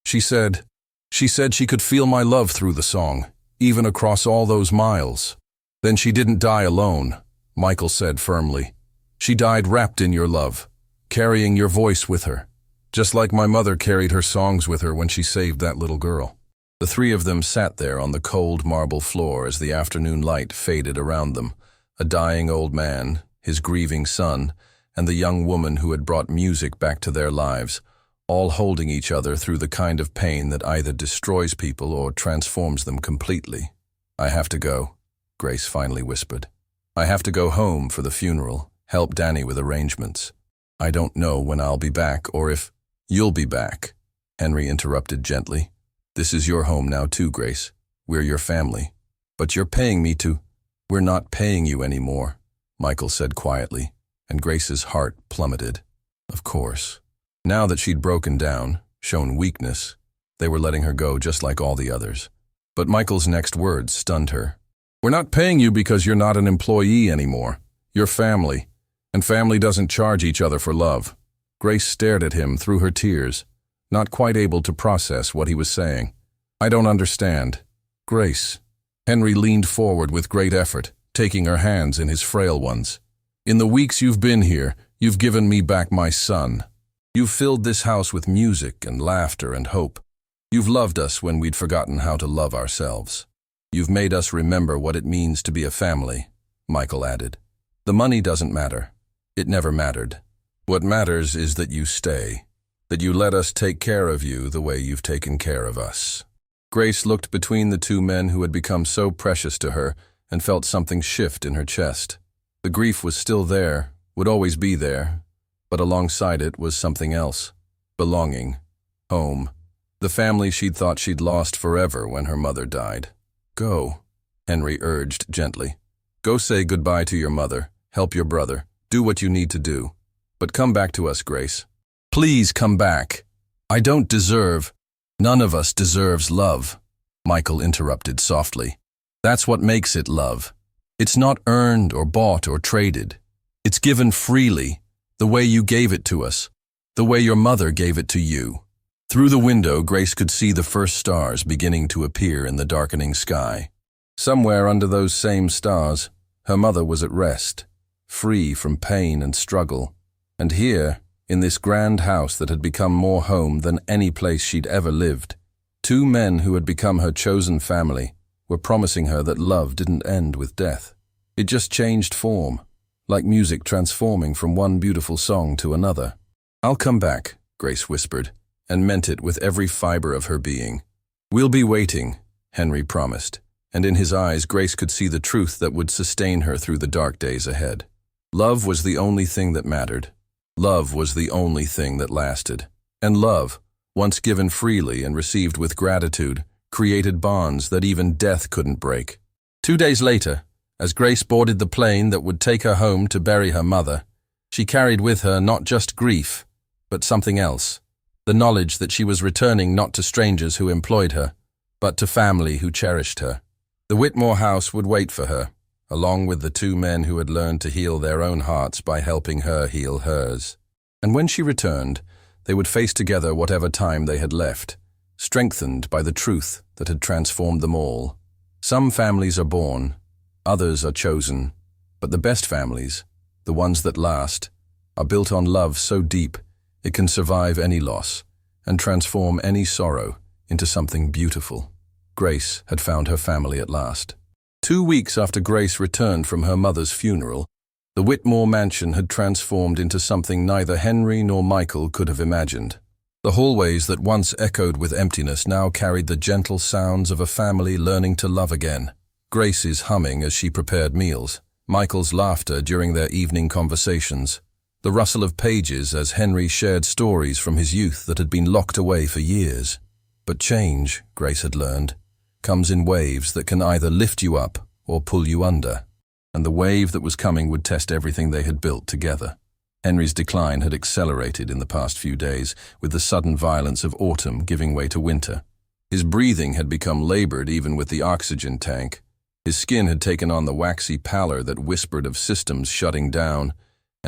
She said she could feel my love through the song, even across all those miles. Then she didn't die alone, Michael said firmly. She died wrapped in your love, carrying your voice with her, just like my mother carried her songs with her when she saved that little girl. The three of them sat there on the cold marble floor as the afternoon light faded around them, a dying old man, his grieving son, and the young woman who had brought music back to their lives, all holding each other through the kind of pain that either destroys people or transforms them completely. I have to go, Grace finally whispered. I have to go home for the funeral, help Danny with arrangements. I don't know when I'll be back or if you'll be back, Henry interrupted gently. This is your home now too, Grace. We're your family. But you're paying me to... We're not paying you anymore, Michael said quietly, and Grace's heart plummeted. Of course. Now that she'd broken down, shown weakness, they were letting her go just like all the others. But Michael's next words stunned her. We're not paying you because you're not an employee anymore. You're family, and family doesn't charge each other for love. Grace stared at him through her tears, not quite able to process what he was saying. I don't understand. Grace. Henry leaned forward with great effort, taking her hands in his frail ones. In the weeks you've been here, you've given me back my son. You've filled this house with music and laughter and hope. You've loved us when we'd forgotten how to love ourselves. You've made us remember what it means to be a family, Michael added. The money doesn't matter. It never mattered. What matters is that you stay, that you let us take care of you the way you've taken care of us. Grace looked between the two men who had become so precious to her and felt something shift in her chest. The grief was still there, would always be there, but alongside it was something else. Belonging. Home. The family she'd thought she'd lost forever when her mother died. Go, Henry urged gently. Go say goodbye to your mother, help your brother, do what you need to do. But come back to us, Grace. Please come back. I don't deserve... None of us deserves love, Michael interrupted softly. That's what makes it love. It's not earned or bought or traded. It's given freely, the way you gave it to us, the way your mother gave it to you. Through the window, Grace could see the first stars beginning to appear in the darkening sky. Somewhere under those same stars, her mother was at rest, free from pain and struggle. And here, in this grand house that had become more home than any place she'd ever lived, two men who had become her chosen family were promising her that love didn't end with death. It just changed form, like music transforming from one beautiful song to another. I'll come back, Grace whispered, and meant it with every fiber of her being. We'll be waiting, Henry promised, and in his eyes Grace could see the truth that would sustain her through the dark days ahead. Love was the only thing that mattered. Love was the only thing that lasted. And love, once given freely and received with gratitude, created bonds that even death couldn't break. 2 days later, as Grace boarded the plane that would take her home to bury her mother, she carried with her not just grief, but something else. The knowledge that she was returning not to strangers who employed her, but to family who cherished her. The Whitmore house would wait for her, along with the two men who had learned to heal their own hearts by helping her heal hers. And when she returned, they would face together whatever time they had left, strengthened by the truth that had transformed them all. Some families are born, others are chosen, but the best families, the ones that last, are built on love so deep it can survive any loss and transform any sorrow into something beautiful. Grace had found her family at last. 2 weeks after Grace returned from her mother's funeral, the Whitmore mansion had transformed into something neither Henry nor Michael could have imagined. The hallways that once echoed with emptiness now carried the gentle sounds of a family learning to love again. Grace's humming as she prepared meals, Michael's laughter during their evening conversations, the rustle of pages as Henry shared stories from his youth that had been locked away for years. But change, Grace had learned, comes in waves that can either lift you up or pull you under, and the wave that was coming would test everything they had built together. Henry's decline had accelerated in the past few days, with the sudden violence of autumn giving way to winter. His breathing had become labored even with the oxygen tank. His skin had taken on the waxy pallor that whispered of systems shutting down,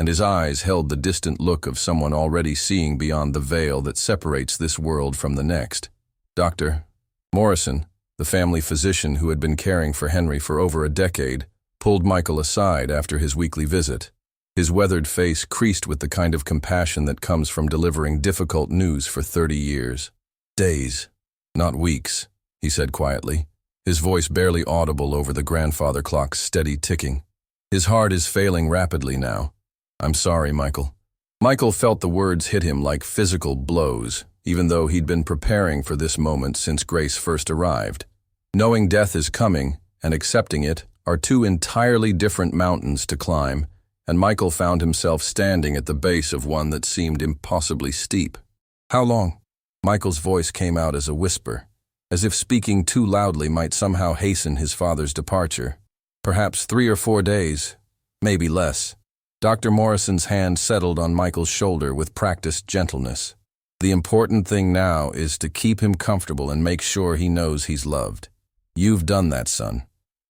and his eyes held the distant look of someone already seeing beyond the veil that separates this world from the next. Dr. Morrison, the family physician who had been caring for Henry for over a decade, pulled Michael aside after his weekly visit. His weathered face creased with the kind of compassion that comes from delivering difficult news for 30 years. "Days, not weeks," he said quietly, his voice barely audible over the grandfather clock's steady ticking. "His heart is failing rapidly now. I'm sorry, Michael." Michael felt the words hit him like physical blows, even though he'd been preparing for this moment since Grace first arrived. Knowing death is coming and accepting it are two entirely different mountains to climb, and Michael found himself standing at the base of one that seemed impossibly steep. "How long?" Michael's voice came out as a whisper, as if speaking too loudly might somehow hasten his father's departure. "Perhaps 3 or 4 days, maybe less." Dr. Morrison's hand settled on Michael's shoulder with practiced gentleness. "The important thing now is to keep him comfortable and make sure he knows he's loved. You've done that, son.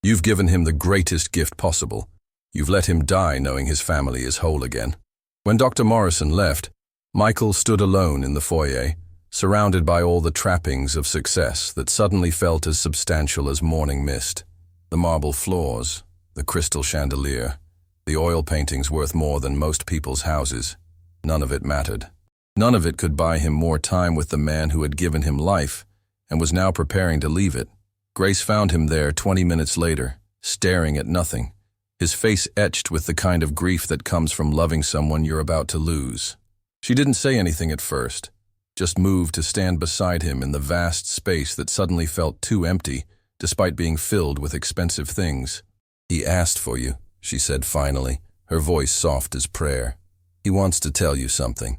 You've given him the greatest gift possible. You've let him die knowing his family is whole again." When Dr. Morrison left, Michael stood alone in the foyer, surrounded by all the trappings of success that suddenly felt as substantial as morning mist. The marble floors, the crystal chandelier, the oil paintings worth more than most people's houses. None of it mattered. None of it could buy him more time with the man who had given him life and was now preparing to leave it. Grace found him there 20 minutes later, staring at nothing, his face etched with the kind of grief that comes from loving someone you're about to lose. She didn't say anything at first, just moved to stand beside him in the vast space that suddenly felt too empty, despite being filled with expensive things. "He asked for you," she said finally, her voice soft as prayer. "He wants to tell you something."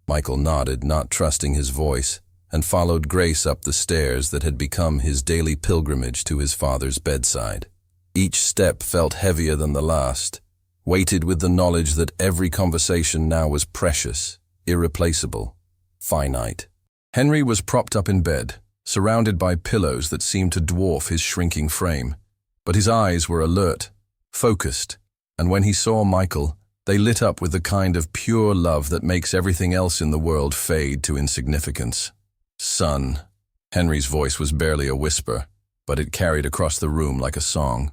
Michael nodded, not trusting his voice, and followed Grace up the stairs that had become his daily pilgrimage to his father's bedside. Each step felt heavier than the last, weighted with the knowledge that every conversation now was precious, irreplaceable, finite. Henry was propped up in bed, surrounded by pillows that seemed to dwarf his shrinking frame, but his eyes were alert, focused, and when he saw Michael, they lit up with the kind of pure love that makes everything else in the world fade to insignificance. "Son," Henry's voice was barely a whisper, but it carried across the room like a song.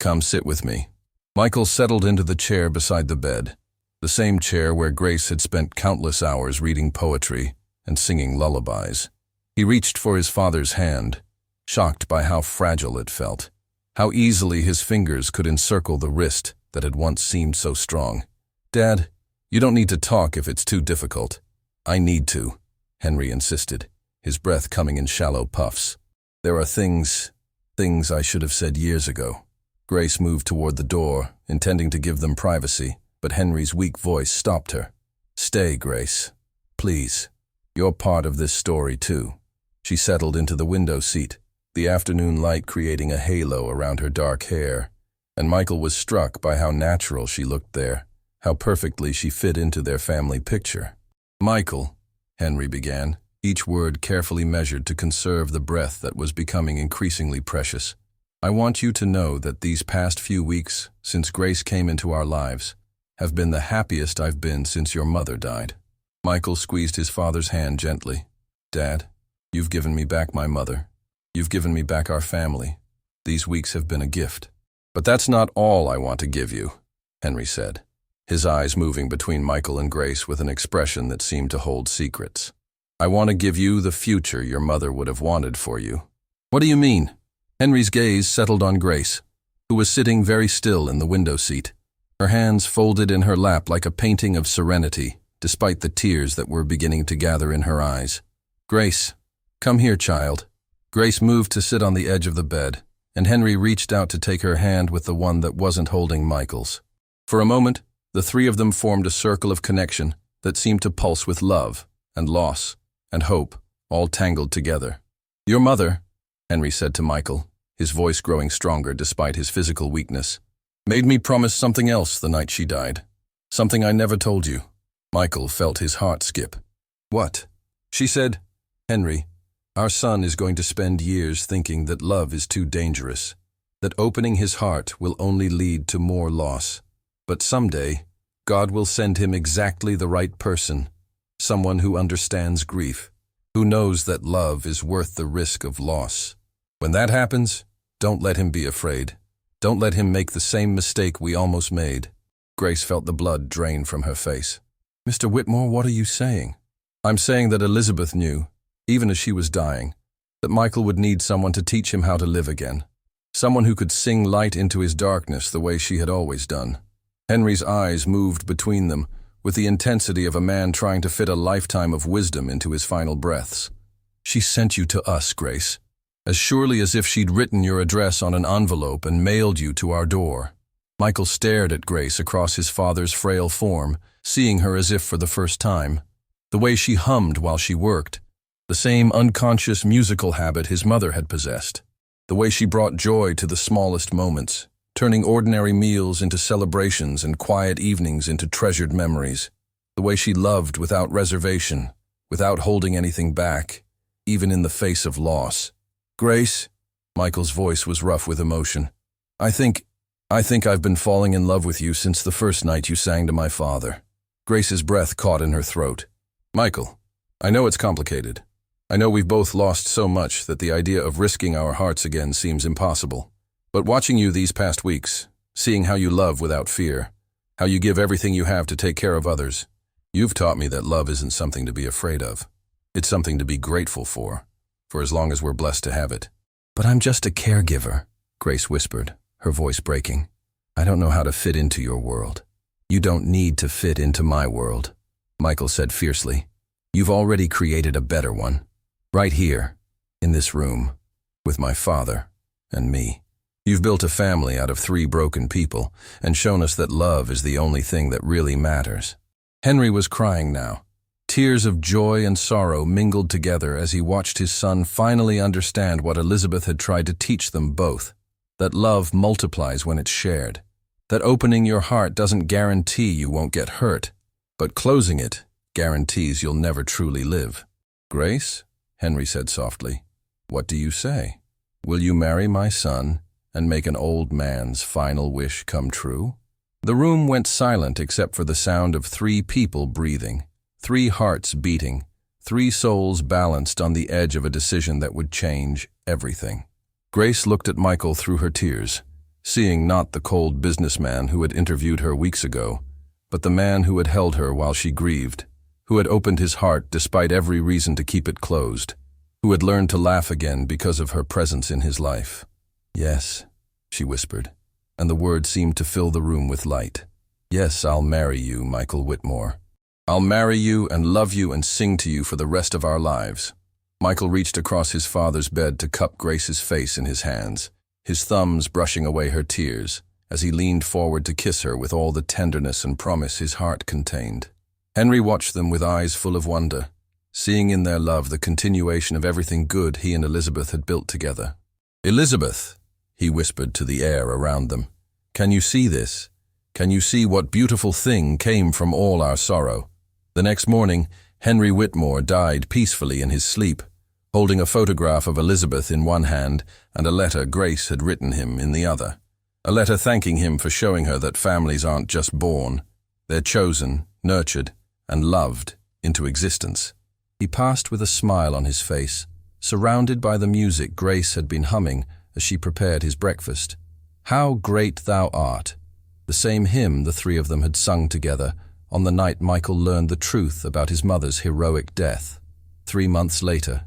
"Come sit with me." Michael settled into the chair beside the bed, the same chair where Grace had spent countless hours reading poetry and singing lullabies. He reached for his father's hand, shocked by how fragile it felt, how easily his fingers could encircle the wrist that had once seemed so strong. "Dad, you don't need to talk if it's too difficult." "I need to," Henry insisted, his breath coming in shallow puffs. "There are things I should have said years ago." Grace moved toward the door, intending to give them privacy, but Henry's weak voice stopped her. "Stay, Grace. Please. You're part of this story, too." She settled into the window seat, the afternoon light creating a halo around her dark hair, and Michael was struck by how natural she looked there, how perfectly she fit into their family picture. "Michael," Henry began, each word carefully measured to conserve the breath that was becoming increasingly precious. "I want you to know that these past few weeks, since Grace came into our lives, have been the happiest I've been since your mother died." Michael squeezed his father's hand gently. "Dad, you've given me back my mother. You've given me back our family. These weeks have been a gift." "But that's not all I want to give you," Henry said, his eyes moving between Michael and Grace with an expression that seemed to hold secrets. "I want to give you the future your mother would have wanted for you." "What do you mean?" Henry's gaze settled on Grace, who was sitting very still in the window seat, her hands folded in her lap like a painting of serenity, despite the tears that were beginning to gather in her eyes. "Grace, come here, child." Grace moved to sit on the edge of the bed, and Henry reached out to take her hand with the one that wasn't holding Michael's. For a moment, the three of them formed a circle of connection that seemed to pulse with love and loss and hope, all tangled together. "Your mother," Henry said to Michael, his voice growing stronger despite his physical weakness, "made me promise something else the night she died. Something I never told you." Michael felt his heart skip. "What?" "She said, 'Henry, our son is going to spend years thinking that love is too dangerous, that opening his heart will only lead to more loss. But someday, God will send him exactly the right person, someone who understands grief, who knows that love is worth the risk of loss. When that happens, don't let him be afraid. Don't let him make the same mistake we almost made. Grace felt the blood drain from her face. Mr. Whitmore, what are you saying? I'm saying that Elizabeth knew, even as she was dying, that Michael would need someone to teach him how to live again. Someone who could sing light into his darkness the way she had always done. Henry's eyes moved between them with the intensity of a man trying to fit a lifetime of wisdom into his final breaths. She sent you to us, Grace, as surely as if she'd written your address on an envelope and mailed you to our door. Michael stared at Grace across his father's frail form, seeing her as if for the first time. The way she hummed while she worked, the same unconscious musical habit his mother had possessed. The way she brought joy to the smallest moments, turning ordinary meals into celebrations and quiet evenings into treasured memories. The way she loved without reservation, without holding anything back, even in the face of loss. Grace, Michael's voice was rough with emotion. I think I've been falling in love with you since the first night you sang to my father. Grace's breath caught in her throat. Michael, I know it's complicated. I know we've both lost so much that the idea of risking our hearts again seems impossible. But watching you these past weeks, seeing how you love without fear, how you give everything you have to take care of others, you've taught me that love isn't something to be afraid of. It's something to be grateful for as long as we're blessed to have it. But I'm just a caregiver, Grace whispered, her voice breaking. I don't know how to fit into your world. You don't need to fit into my world, Michael said fiercely. You've already created a better one. Right here, in this room, with my father and me. You've built a family out of 3 broken people and shown us that love is the only thing that really matters. Henry was crying now. Tears of joy and sorrow mingled together as he watched his son finally understand what Elizabeth had tried to teach them both. That love multiplies when it's shared. That opening your heart doesn't guarantee you won't get hurt, but closing it guarantees you'll never truly live. Grace, Henry said softly, what do you say? Will you marry my son and make an old man's final wish come true? The room went silent except for the sound of 3 people breathing, 3 hearts beating, 3 souls balanced on the edge of a decision that would change everything. Grace looked at Michael through her tears, seeing not the cold businessman who had interviewed her weeks ago, but the man who had held her while she grieved, who had opened his heart despite every reason to keep it closed, who had learned to laugh again because of her presence in his life. Yes, she whispered, and the words seemed to fill the room with light. Yes, I'll marry you, Michael Whitmore. I'll marry you and love you and sing to you for the rest of our lives. Michael reached across his father's bed to cup Grace's face in his hands, his thumbs brushing away her tears, as he leaned forward to kiss her with all the tenderness and promise his heart contained. Henry watched them with eyes full of wonder, seeing in their love the continuation of everything good he and Elizabeth had built together. Elizabeth, he whispered to the air around them, can you see this? Can you see what beautiful thing came from all our sorrow? The next morning, Henry Whitmore died peacefully in his sleep, holding a photograph of Elizabeth in one hand and a letter Grace had written him in the other. A letter thanking him for showing her that families aren't just born, they're chosen, nurtured, and loved into existence. He passed with a smile on his face, surrounded by the music Grace had been humming as she prepared his breakfast. How great thou art, the same hymn the 3 of them had sung together on the night Michael learned the truth about his mother's heroic death. 3 months later,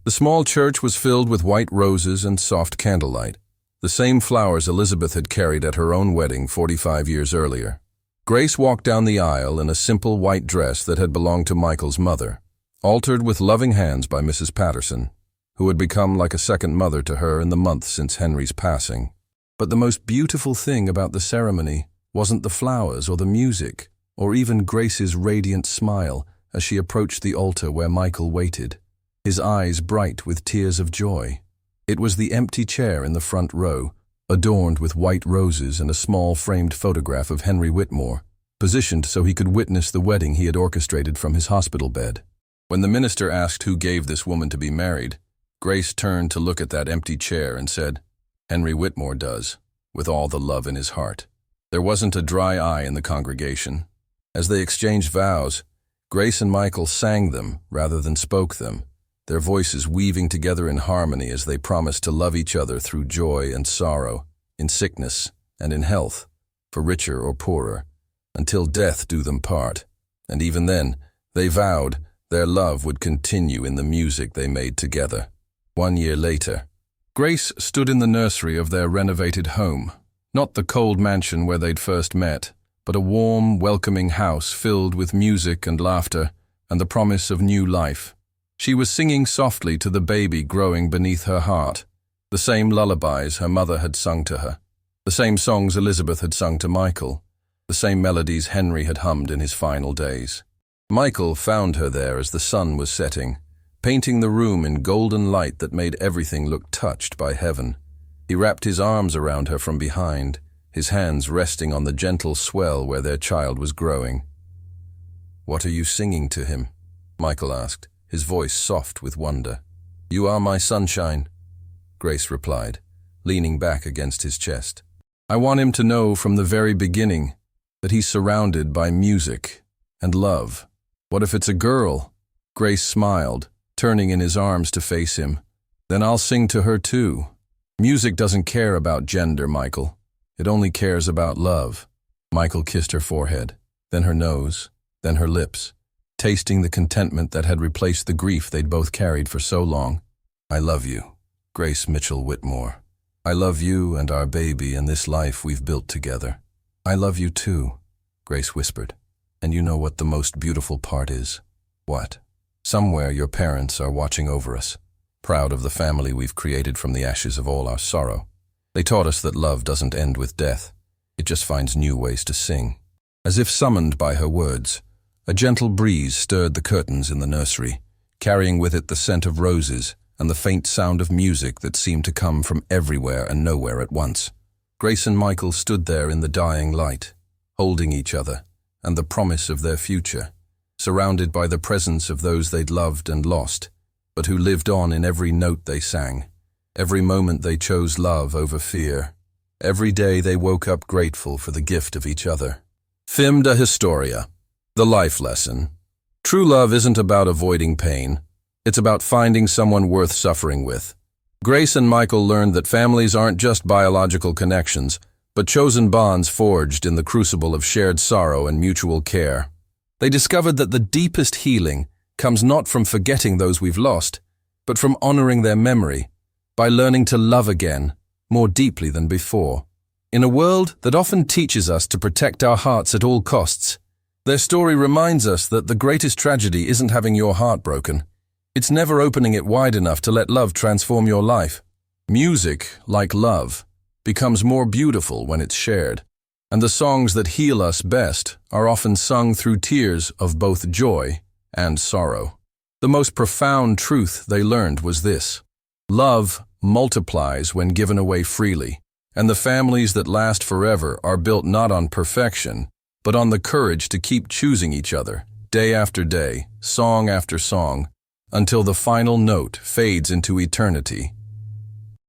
the small church was filled with white roses and soft candlelight, the same flowers Elizabeth had carried at her own wedding 45 years earlier. Grace walked down the aisle in a simple white dress that had belonged to Michael's mother, altered with loving hands by Mrs. Patterson, who had become like a second mother to her in the month since Henry's passing. But the most beautiful thing about the ceremony wasn't the flowers or the music, or even Grace's radiant smile as she approached the altar where Michael waited, his eyes bright with tears of joy. It was the empty chair in the front row, adorned with white roses and a small framed photograph of Henry Whitmore, positioned so he could witness the wedding he had orchestrated from his hospital bed. When the minister asked who gave this woman to be married, Grace turned to look at that empty chair and said, Henry Whitmore does, with all the love in his heart. There wasn't a dry eye in the congregation. As they exchanged vows, Grace and Michael sang them rather than spoke them, their voices weaving together in harmony as they promised to love each other through joy and sorrow, in sickness and in health, for richer or poorer, until death do them part. And even then, they vowed their love would continue in the music they made together. 1 year later, Grace stood in the nursery of their renovated home, not the cold mansion where they'd first met, but a warm, welcoming house filled with music and laughter and the promise of new life. She was singing softly to the baby growing beneath her heart, the same lullabies her mother had sung to her, the same songs Elizabeth had sung to Michael, the same melodies Henry had hummed in his final days. Michael found her there as the sun was setting, painting the room in golden light that made everything look touched by heaven. He wrapped his arms around her from behind, his hands resting on the gentle swell where their child was growing. "What are you singing to him?" Michael asked, his voice soft with wonder. "You are my sunshine," Grace replied, leaning back against his chest. "I want him to know from the very beginning that he's surrounded by music and love." "What if it's a girl?" Grace smiled, turning in his arms to face him. "Then I'll sing to her too." "Music doesn't care about gender, Michael. It only cares about love." Michael kissed her forehead, then her nose, then her lips, tasting the contentment that had replaced the grief they'd both carried for so long. "I love you, Grace Mitchell Whitmore. I love you and our baby and this life we've built together." "I love you too," Grace whispered. "And you know what the most beautiful part is?" "What?" "Somewhere your parents are watching over us, proud of the family we've created from the ashes of all our sorrow. They taught us that love doesn't end with death. It just finds new ways to sing." As if summoned by her words, a gentle breeze stirred the curtains in the nursery, carrying with it the scent of roses and the faint sound of music that seemed to come from everywhere and nowhere at once. Grace and Michael stood there in the dying light, holding each other and the promise of their future, surrounded by the presence of those they'd loved and lost, but who lived on in every note they sang. Every moment they chose love over fear. Every day they woke up grateful for the gift of each other. Fim de Historia, the life lesson. True love isn't about avoiding pain. It's about finding someone worth suffering with. Grace and Michael learned that families aren't just biological connections, but chosen bonds forged in the crucible of shared sorrow and mutual care. They discovered that the deepest healing comes not from forgetting those we've lost, but from honoring their memory, by learning to love again, more deeply than before. In a world that often teaches us to protect our hearts at all costs, their story reminds us that the greatest tragedy isn't having your heart broken. It's never opening it wide enough to let love transform your life. Music, like love, becomes more beautiful when it's shared, and the songs that heal us best are often sung through tears of both joy and sorrow. The most profound truth they learned was this: love multiplies when given away freely, and the families that last forever are built not on perfection, but on the courage to keep choosing each other, day after day, song after song, until the final note fades into eternity.